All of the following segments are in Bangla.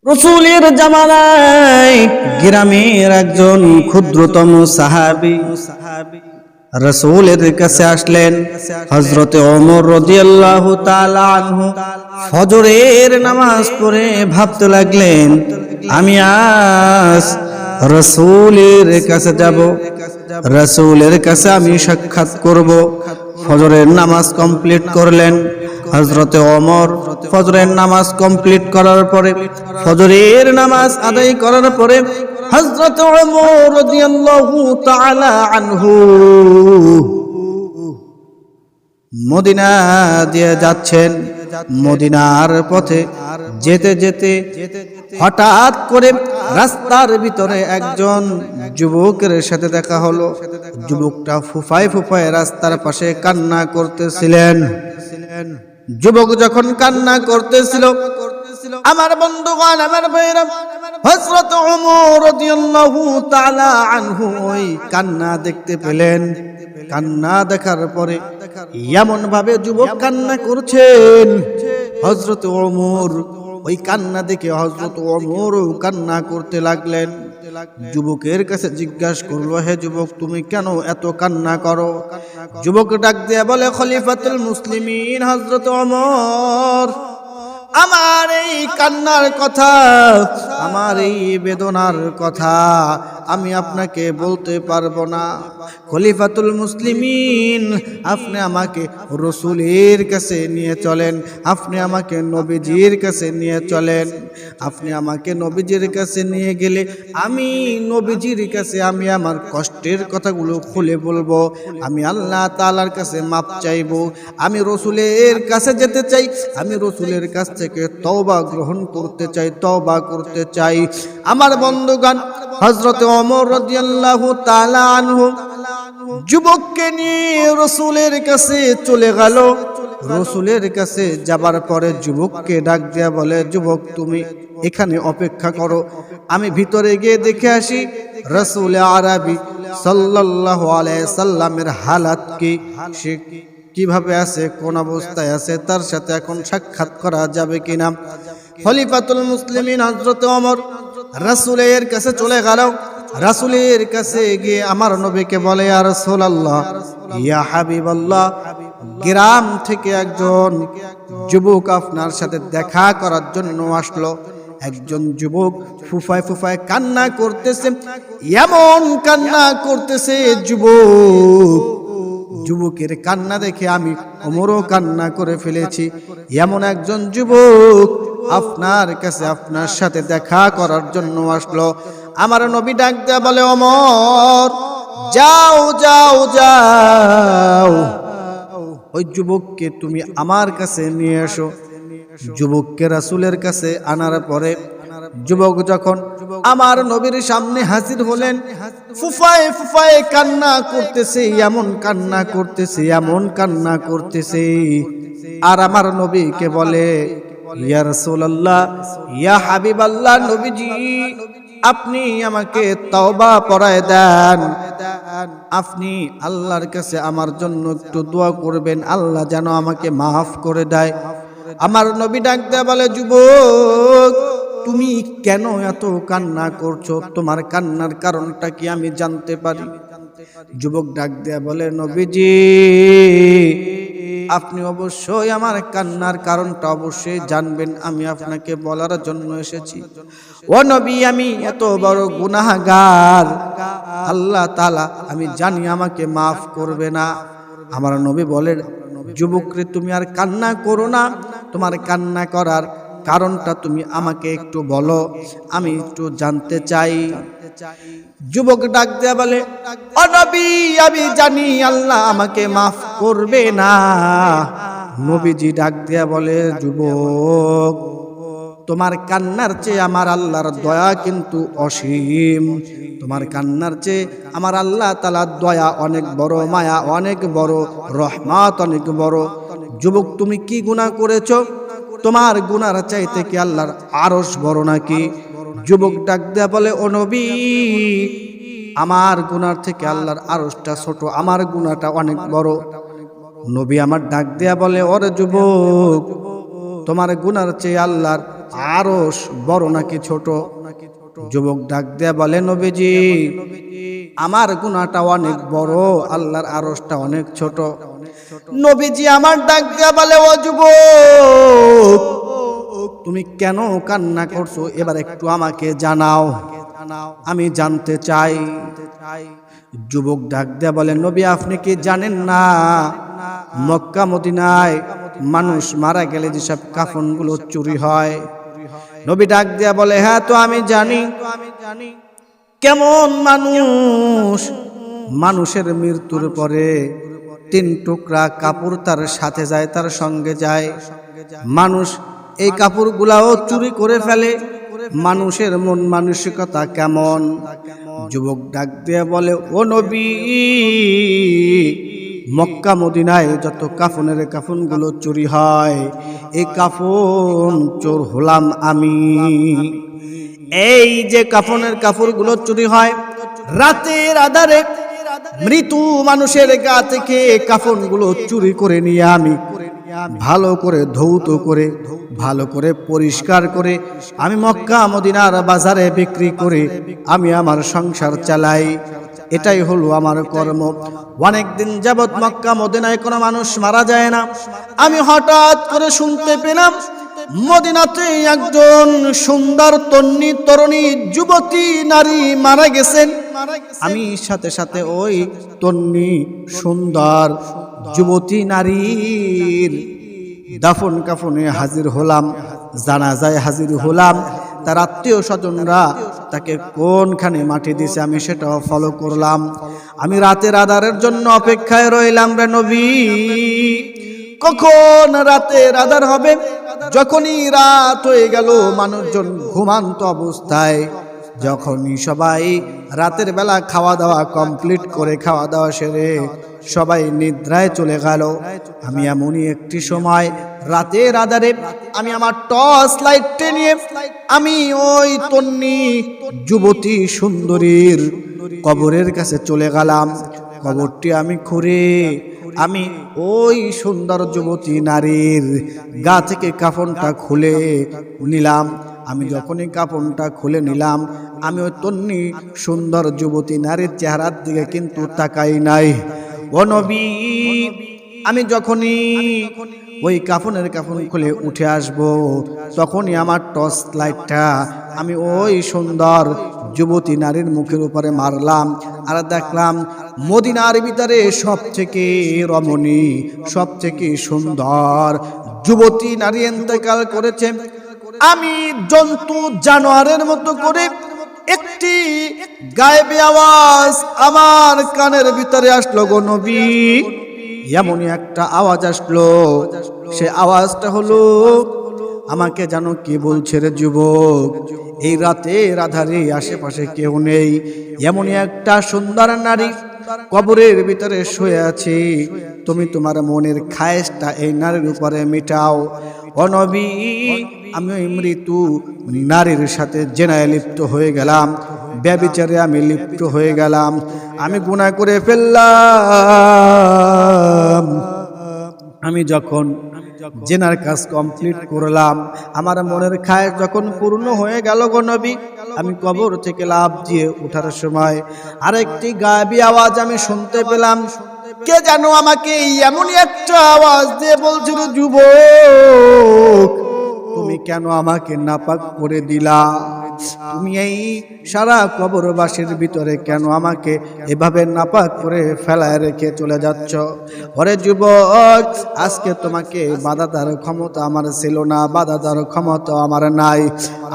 রাসূলের জামানায় গ্রামের একজন ক্ষুদ্রতম সাহাবী রাসূলের কাছে আসলেন। হযরতে ওমর রাদিয়াল্লাহু তাআলা আনহু ফজরের নামাজ পড়ে ভাবতে লাগলেন, আমি আজ রাসূলের কাছে যাব, রাসূলের কাছে আমি সাক্ষাৎ করব। ফজরের নামাজ কমপ্লিট করলেন হযরতে ওমর। ফজরের নামাজ কমপ্লিট করার পরে, ফজরের নামাজ আদায় করার পরে হযরত ওমর রাদিয়াল্লাহু তাআলা আনহু মদিনা দিয়ে যাচ্ছেন। মদিনার পথে যেতে যেতে হঠাৎ করে রাস্তার ভিতরে একজন যুবকের সাথে দেখা হলো। যুবকটা ফুফায় ফুফায় রাস্তার পাশে কান্না করতেছিলেন। যুবক যখন কান্না করতেছিল, আমার বন্ধুগণ, আমার ভাইরা, হযরত ওমর রাদিয়াল্লাহু তাআলা আনহু ওই কান্না দেখতে পেলেন। কান্না দেখার পরে এমন ভাবে যুবক কান্না করছেন, হযরত ওমর ওই কান্না দেখে হযরত ওমর কান্না করতে লাগলেন। যুবকের কাছে জিজ্ঞাসা করলো, হে যুবক, তুমি কেন এত কান্না করো? যুবক ডাক দিয়ে বলে, খলিফাতুল মুসলিমিন হযরত ওমর, আমার এই কান্নার কথা, আমার এই বেদনার কথা আমি আপনাকে বলতে পারবো না। খলিফাতুল মুসলিমিন, আপনি আমাকে রাসূলের কাছে নিয়ে চলেন, আপনি আমাকে নবীজির কাছে নিয়ে চলেন। আপনি আমাকে নবীজির কাছে নিয়ে গেলে আমি নবীজির কাছে আমি আমার কষ্টের কথাগুলো খুলে বলবো, আমি আল্লাহ তাআলার কাছে মাপ চাইবো, আমি রাসূলের কাছে যেতে চাই, আমি রাসূলের কাছ থেকে তওবা গ্রহণ করতে চাই, তওবা করতে চাই। আমার বন্ধুগণ, হযরত ওমর রাদিয়াল্লাহু তাআলা আনহু যুবককে নিয়ে রাসূলের কাছে চলে গেল। রাসূলের কাছে যাবার পরে যুবককে ডাক দিয়া বলে, যুবক, তুমি এখানে অপেক্ষা করো, আমি ভিতরে গিয়ে দেখে আসি রাসূল আরবি সাল্লাল্লাহু আলাইহি সাল্লামের হালাত কি, সে কিভাবে আছে, কোন অবস্থায় আছে, তার সাথে এখন সাক্ষাৎ করা যাবে কিনা। খলিফাতুল মুসলিমিন হযরত ওমর রাসূলের কাছে চলে গেল। রাসূলের কাছে গিয়ে আমার নবীকে বলে, ইয়া রাসূলুল্লাহ, ইয়া হাবিবাল্লাহ, গ্রাম থেকে একজন যুবক আপনার সাথে দেখা করার জন্য আসলো। একজন যুবক ফুফায় ফুফায় কান্না করতেছে, এমন কান্না করতেছে যুবকের কান্না দেখে আমি ওমরও কান্না করে ফেলেছি। এমন একজন যুবক আপনার কাছে আপনার সাথে দেখা করার জন্য আসলো। আমার নবী ডাক দেয়া বলে, ওমর, যাও যাও যাও, ওই যুবককে তুমি আমার কাছে নিয়ে এসো। যুবককে রাসূলের কাছে আনার পরে যুবক যখন আমার নবীর সামনে হাজির হলেন, ফুফায়ে ফুফায়ে কান্না করতেছে, এমন কান্না করতেছে, এমন কান্না করতেছে। আর আমার নবীকে বলে, ইয়া রাসূলুল্লাহ, ইয়া হাবিবাল্লাহ, নবীজি, আপনি আমাকে তওবা পড়ায় দেন, আপনি আল্লাহর কাছে আমার জন্য একটু দোয়া করবেন, আল্লাহ যেন আমাকে মাফ করে দেয়। আমার নবী ডাক দেয়া বলে, যুবক, তুমি কেন এত কান্না করছো? তোমার কান্নার কারণটা কি আমি জানতে পারি? যুবক ডাক দেয়া বলে, নবীজি, আপনি অবশ্যই আমার কান্নার কারণটা অবশ্যই জানবেন, আমি আপনাকে বলার জন্য এসেছি। ও নবী, আমি এত বড় গুনাহগার, আল্লাহ তাআলা আমি জানি আমাকে মাফ করবে না। আমার নবী বলেন, যুবকরে, তুমি আর কান্না করো না, তোমার কান্না করার কারণটা তুমি আমাকে একটু বলো, আমি একটু জানতে চাই। যুবক ডাক দেয়া বলে, ও নবী, আমি জানি আল্লাহ আমাকে মাফ করবে না। নবীজি ডাক দেয়া বলে, যুবক, তোমার কান্নার চেয়ে আমার আল্লাহর দয়া কিন্তু অসীম। তোমার কান্নার চেয়ে আমার আল্লাহ তাআলার দয়া অনেক বড়, মায়া অনেক বড়, রহমত অনেক বড়। যুবক, তুমি কি গুনাহ করেছো? তোমার গুনার চাইতে কি আল্লাহর আরশ বড় নাকি? যুবক ডাক দেয়া বলে, ও নবী, আমার গুনার থেকে আল্লাহর আরশটা ছোট, আমার গুনাহটা অনেক বড়। নবী আমার ডাক দেয়া বলে, ওরে যুবক, তোমার গুনার চেয়ে আল্লাহর আরশ বড় নাকি ছোট? যুবক ডাক দেয়া বলে, নবীজি আমার গুনাহটা অনেক বড়, আল্লাহর আরশটা অনেক ছোট। নবীজি আমার ডাক দেয়া বলে, ও যুবক তুমি কেন কান্না করছো এবার একটু আমাকে জানাও, আমি জানতে চাই। যুবক ডাক দেয়া বলে, নবী আপনি কি জানেন না মক্কা মদিনায় মানুষ মারা গেলে যেসব কাফনগুলো চুরি হয়? নবী ডাক দেয়া বলে, হ্যাঁ তো আমি জানি। কেমন মানুষ? মানুষের মৃত্যুর পরে 3 টুকরা কাপড় তার সাথে যায়, তার সঙ্গে যায়। মানুষ এই কাপড়গুলাও চুরি করে ফেলে। মানুষের মন মানসিকতা কেমন? যুবক ডাক দিয়ে বলে, ও নবী মক্কা মদিনায় যত কাফনের কাফনগুলো চুরি হয়, এই কাফন চোর হলাম আমি। এই যে কাফনের কাপড়গুলো চুরি হয় রাতের আধারে, মৃত মানুষের গা থেকে কাফনগুলো চুরি করে নিয়ে আমি ভালো করে ধৌত করে, ভালো করে পরিষ্কার করে আমি মক্কা মদিনার বাজারে বিক্রি করে আমি আমার সংসার চালাই। এটাই হলো আমার কর্ম। অনেক দিন যাবত মক্কা মদিনায় কোনো মানুষ মারা যায় না। আমি হঠাৎ করে শুনতে পেলাম মদিনাতে একজন সুন্দর তরুণী যুবতী নারী মারা গেছেন। আমি সাথে সাথে ওই তরুণী সুন্দর যুবতী নারীর দাফন কাফনে হাজির হলাম, জানাজায় হাজির হলাম। তার আত্মীয় স্বজনরা তাকে কোনখানে মাটি দিয়েছে আমি সেটাও ফলো করলাম। আমি রাতের আধারের জন্য অপেক্ষায় রইলাম রে নবী, কখন রাতের আধার হবে। যখনই রাত হয়ে গেল, মানুষজন ঘুমান্ত অবস্থায়, যখনই সবাই রাতের বেলা খাওয়া দাওয়া কমপ্লিট করে, খাওয়া দাওয়া সেরে সবাই নিদ্রায় চলে গেল, আমি এমনই একটি সময় রাতের আধারে আমি আমার টর্চ লাইট নিয়ে আমি ওই তন্নি যুবতী সুন্দরীর কবরের কাছে চলে গেলাম। কবরটি আমি খুঁড়ে আমি ওই সুন্দর যুবতী নারীর গা থেকে কাফনটা খুলে নিলাম। আমি যখনই কাফনটা খুলে নিলাম, আমি ওই তন্নি সুন্দর যুবতী নারীর চেহারার দিকে কিন্তু তাকাই নাই। ও নবী আমি যখনই ওই কাফন খুলে উঠে আসব, তখনই আমার টর্চ লাইটটা আমি ওই সুন্দর যুবতী নারীর মুখের উপরে মারলাম, আর দেখলাম মদিনার ভিতরে সবথেকে রমণী, সবথেকে সুন্দর যুবতী নারী ইন্তেকাল করেছে। আমি জন্তু জানোয়ারের মতো করে একটি গায়েবী আওয়াজ আমার কানের ভিতরে আসলো গো নবী। এমনই একটা আওয়াজ আসলো, সে আওয়াজটা হলো, আমাকে জানো কি বলছে রে যুবক, এই রাতের আধারে আশেপাশে কেউ নেই, এমনই একটা সুন্দর নারী কবরের ভিতরে শুয়ে আছে, তুমি তোমার মনের খায়েশটা এই নারীর উপরে মিটাও। ও নবী আমি ওই মৃত্যু নারীর সাথে জেনায় লিপ্ত হয়ে গেলাম, ব্যভিচারে আমি লিপ্ত হয়ে গেলাম, আমি গুনাহ করে ফেললাম। আমি যখন জেনার কাজ কমপ্লিট করলাম, আমার মনের খায়েশ যখন পূর্ণ হয়ে গেল গো নবী, আমি কবর থেকে লাফ দিয়ে ওঠার সময় আরেকটি গায়েবী আওয়াজ আমি শুনতে পেলাম। কে যেন আমাকে এমনই একটা আওয়াজ দিয়ে বলছিল, যুবক তুমি কেন আমাকে নাপাক করে দিলা? তুমি এই সারা কবরবাসীর ভিতরে কেন আমাকে এভাবে নাপাক করে ফেলায় রেখে চলে যাচ্ছ? ওরে যুবক, আজকে তোমাকে বাধা দেওয়ার ক্ষমতা আমার ছিল না, বাধা দেওয়ার ক্ষমতা আমার নাই।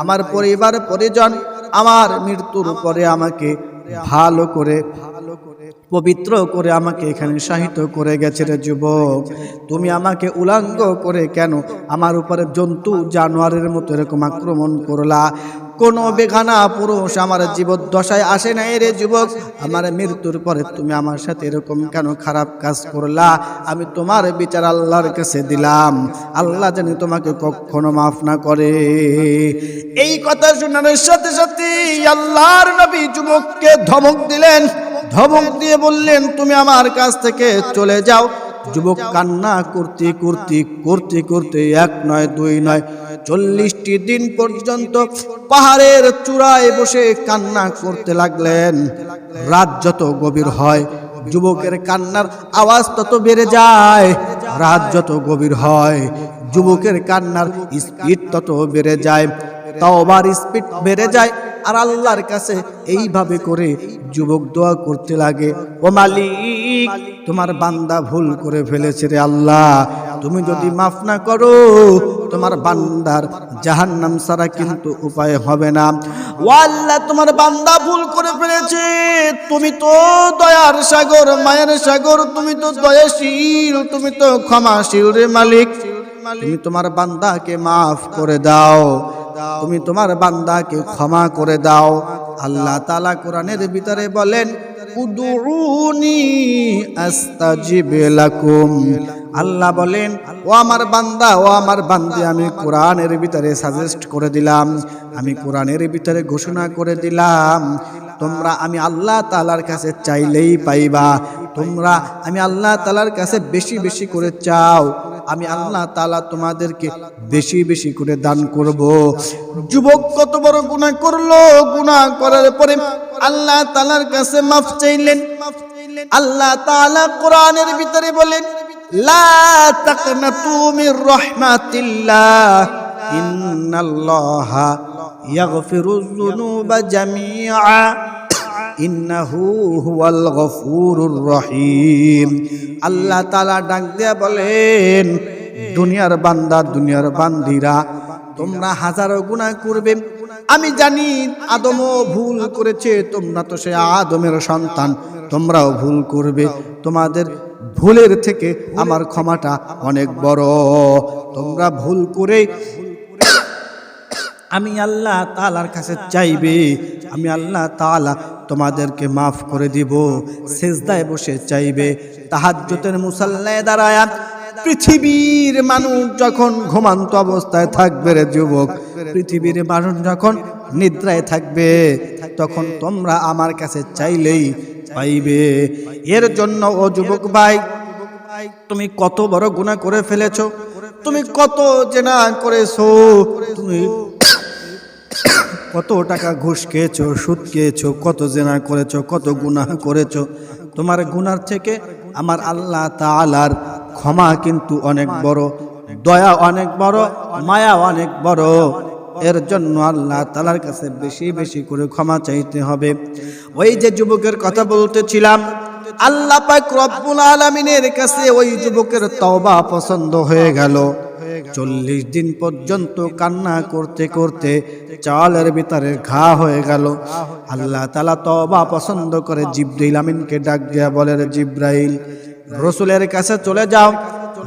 আমার পরিবার পরিজন আমার মৃত্যুর পরে আমাকে ভালো করে পবিত্র করে আমাকে এখানে শাহিত করে গেছে রে যুবক, তুমি আমাকে উলঙ্গ করে কেন আমার উপরে জন্তু জানোয়ারের মতো এরকম আক্রমণ করলা? কোনো বেগানা পুরুষ আমার জীবদ্দশায় আসে নাই রে যুবক, আমার মৃত্যুর পরে তুমি আমার সাথে এরকম কেন খারাপ কাজ করলা? আমি তোমার বিচার আল্লাহর কাছে দিলাম, আল্লাহ জানি তোমাকে কখনো মাফ না করে। এই কথা শোনার সাথে সাথে আল্লাহর নবী যুবককে ধমক দিলেন, ধমক দিয়ে বললেন, তুমি আমার কাছ থেকে চলে যাও, যুবক কান্না করতে করতে করতে করতে 1 নয় 2 নয় 40টি দিন পর্যন্ত পাহাড়ের চূড়ায় বসে কান্না করতে লাগলেন। রাত যত গভীর হয় যুবকের কান্নার আওয়াজ তত বেড়ে যায়। রাত যত গভীর হয় যুবকের কান্নার স্পিড তত বেড়ে যায়, তওবার স্পিড বেড়ে যায়। আর আল্লাহর কাছে এইভাবে করে যুবক দোয়া করতে লাগে, ও মালিক, তোমার বান্দা ভুল করে ফেলেছে রে আল্লাহ, তুমি যদি মাফ না করো তোমার বান্দার জাহান্নাম ছাড়া কিন্তু উপায় হবে না। ও আল্লাহ, তোমার বান্দা ভুল করে ফেলেছে, তুমি তো দয়ার সাগর, মায়ের সাগর, তুমি তো দয়াশীল, তুমি তো ক্ষমাশীল রে মালিক, তুমি তোমার বান্দাকে মাফ করে দাও, তুমি তোমার বান্দাকে ক্ষমা করে দাও। আল্লাহ তাআলা কোরআনের ভিতরে বলেন, উদউনি আস্তাজিব লাকুম। আল্লাহ বলেন, ও আমার বান্দা, ও আমার বান্দি, আমি কোরআনের ভিতরে সাজেস্ট করে দিলাম, আমি কোরআনের ভিতরে ঘোষণা করে দিলাম, তোমরা আমি আল্লাহ তাআলার কাছে চাইলেই পাইবা। তোমরা আমি আল্লাহ তাআলার কাছে বেশি বেশি করে চাও, আমি আল্লাহ তাআলা তোমাদেরকে বেশি বেশি করে দান করব। যুবক কত বড় গুনাহ করলো, গুনাহ করার পরে আল্লাহ তাআলার কাছে মাফ চাইলেন। আল্লাহ তাআলা কোরআনের ভিতরে বলেন, লা তাকনাতু মির রাহমাতিল্লাহ ইন্নাল্লাহা ইয়াগফিরুয যুনুবা জামিআ ইন্নাহু হুয়াল গফুরুর রহিম। আল্লাহ তাআলা ডাক দিয়া বলেন, দুনিয়ার বান্দা, দুনিয়ার বান্দিরা, তোমরা হাজারো গুনাহ করবে, আমি জানি আদমও ভুল করেছে, তোমরা তো সে আদমের সন্তান, তোমরাও ভুল করবে, তোমাদের ভুলের থেকে আমার ক্ষমাটা অনেক বড়। তোমরা ভুল করে আমি আল্লাহ তাআলার কাছে চাইবে, আমি আল্লাহ তাআলা তোমাদেরকে মাফ করে দিব। সিজদায় বসে চাইবে, তাহাজ্জুদের মুসাল্লায় দাঁড়ায়া। পৃথিবীর মানুষ যখন ঘুমান্ত অবস্থায় থাকবে রে যুবক, পৃথিবীর মানুষ যখন নিদ্রায় থাকবে, তখন তোমরা আমার কাছে চাইলেই পাইবে। এর জন্য ও যুবক ভাই, তুমি কত বড় গুনাহ করে ফেলেছো, তুমি কত জেনা করেছো, তুমি কত টাকা ঘুষ খেয়েছো, সুদ খেয়েছো, কত জেনা করেছো, কত গুনাহ করেছো, তোমার গুনার থেকে আমার আল্লাহ তাআলার ক্ষমা কিন্তু অনেক বড়, দয়া অনেক বড়, মায়া অনেক বড়। এর জন্য আল্লাহ তাআলার কাছে বেশি বেশি করে ক্ষমা চাইতে হবে। ওই যে যুবকের কথা বলতেছিলাম, আল্লাহ পাক রব্বুল আলামিনের কাছে ওই যুবকের তওবা পছন্দ হয়ে গেল। 40 দিন পর্যন্ত কান্না করতে করতে চালের ভিতরে ঘা হয়ে গেল। আল্লাহ তাআলা তওবা পছন্দ করে জিবরাইল আমিনকে ডাক দিয়া বলে, জিবরাইল, রাসূলের কাছে চলে যাও,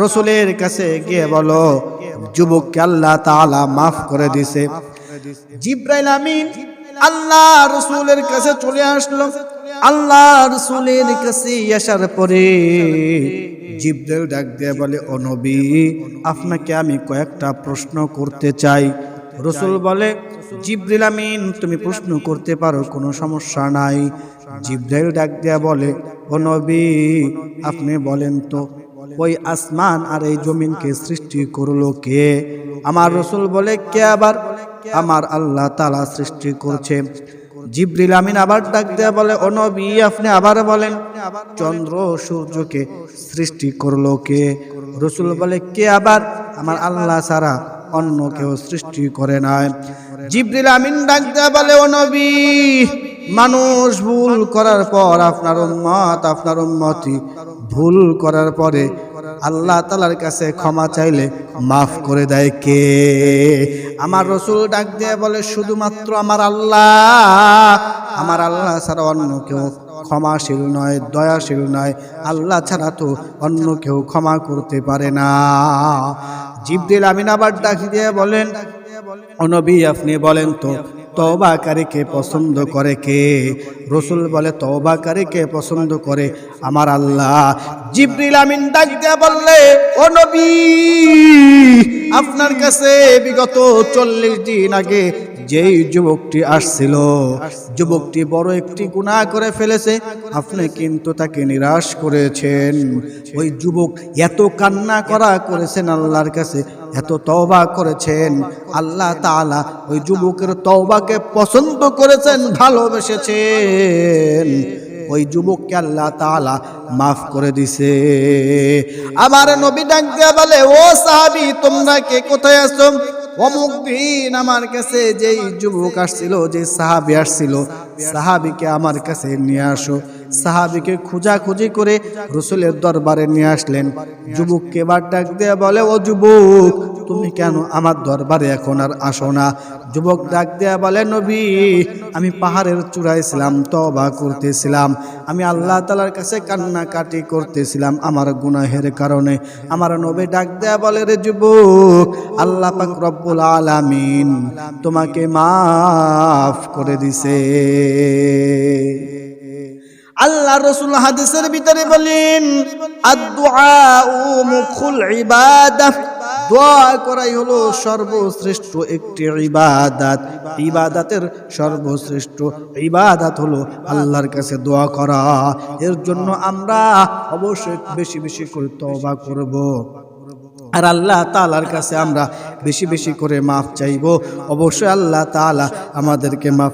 রাসূলের কাছে গিয়ে বলো যুবককে আল্লাহ তাআলা মাফ করে দিয়েছে। জিবরাইল আমিন আল্লাহ রাসূলের কাছে চলে আসলো। আল্লাহ রাসূলের কাছে আসার পরে জিবরাইল ডাক দিয়ে বলে, ও নবী, আপনাকে আমি কয়েকটা প্রশ্ন করতে চাই। রাসূল বলে, জিবরিল আমিন, তুমি প্রশ্ন করতে পারো, কোনো সমস্যা নাই। জিবরাইল ডাক দিয়ে বলে, ও নবী, আপনি বলেন তো, ওই আসমান আর এই জমিনকে সৃষ্টি করলো কে? আমার রাসূল বলে, কে আবার? আমার আল্লাহ তাআলা সৃষ্টি করছে। জিবরিল আমিন আবার ডাক দেয়া বলে, ও নবী, আপনি আবার বলেন, চন্দ্র সূর্যকে সৃষ্টি করলো কে? রাসূল বলে, কে আবার? আমার আল্লাহ ছাড়া অন্য কেউ সৃষ্টি করে নাই। জিবরিল আমিন ডাক দেয়া বলে, ও নবী, মানুষ ভুল করার পর, আপনার উম্মতি ভুল করার পরে আল্লাহ তাআলার কাছে ক্ষমা চাইলে মাফ করে দেয় কে? আমার রাসূল ডাক দিয়ে বলে, শুধুমাত্র আমার আল্লাহ ছাড়া অন্য কেউ ক্ষমাশীল নয়, দয়াশীল নয়। আল্লাহ ছাড়া তো অন্য কেউ ক্ষমা করতে পারে না। জিবরিল আমিন আবার ডাক দিয়ে বলেন, ও নবী, আপনি বলেন তো, তওবাকারীকে পছন্দ করে কে? রাসূল বলে, তওবাকারীকে পছন্দ করে আমার আল্লাহ। জিবরিল আমিন ডাক দিয়ে বললে, ও নবী, আপনার কাছে বিগত 40 দিন আগে যেই যুবকটি আসছিল, যুবকটি বড় একটি গুনাহ করে ফেলেছে, আপনি কিন্তু তাকে নিরাশ করেছেন। ওই যুবক এত কান্না করেছেন আল্লাহর কাছে, এত তওবা করেছেন, আল্লাহ তাআলা ওই যুবকের তওবাকে পছন্দ করেছেন, ভালোবেসেছেন। ওই যুবককে আল্লাহ তাআলা মাফ করে দিছে। আমার নবী ডাক দিয়া বলে, ও সাহাবী, তোমরা কে কোথায় আছো? অমুক দিন আমার কাছে যেই যুবক আসছিল, যে সাহাবী আসছিল, সাহাবীকে আমার কাছে নিয়ে আসো। সাহাবীকে খোঁজাখুঁজি করে রাসূলের দরবারে নিয়ে আসলেন। যুবককে এবার ডাক দিয়ে বলে, ও যুবক, তুমি কেন আমার দরবারে এখন আর আসো না? যুবক ডাক দেয়া বলে, নবী, আমি পাহাড়ের চূড়ায় ছিলাম, তওবা করতেছিলাম, আমি আল্লাহ তাআলার কাছে কান্নাকাটি করতেছিলাম আমার গুনাহের কারণে। আমার নবী ডাক দেয়া বলে, রে যুবক, আল্লাহ পাক রব্বুল আলামিন তোমাকে মাফ করে দিছে। আল্লাহ রাসূল হাদিসের ভিতরে বলেন, আদ-দুআউ মুখুল ইবাদাহ, দোয়া করাই হলো সর্বশ্রেষ্ঠ একটি ইবাদত। ইবাদতের সর্বশ্রেষ্ঠ ইবাদত হলো আল্লাহর কাছে দোয়া করা। এর জন্য আমরা অবশ্যই বেশি বেশি করে তওবা করব, আর আল্লাহ তাআলার কাছে আমরা বেশি বেশি করে মাফ চাইব। অবশ্যই আল্লাহ তাআলা আমাদেরকে মাফ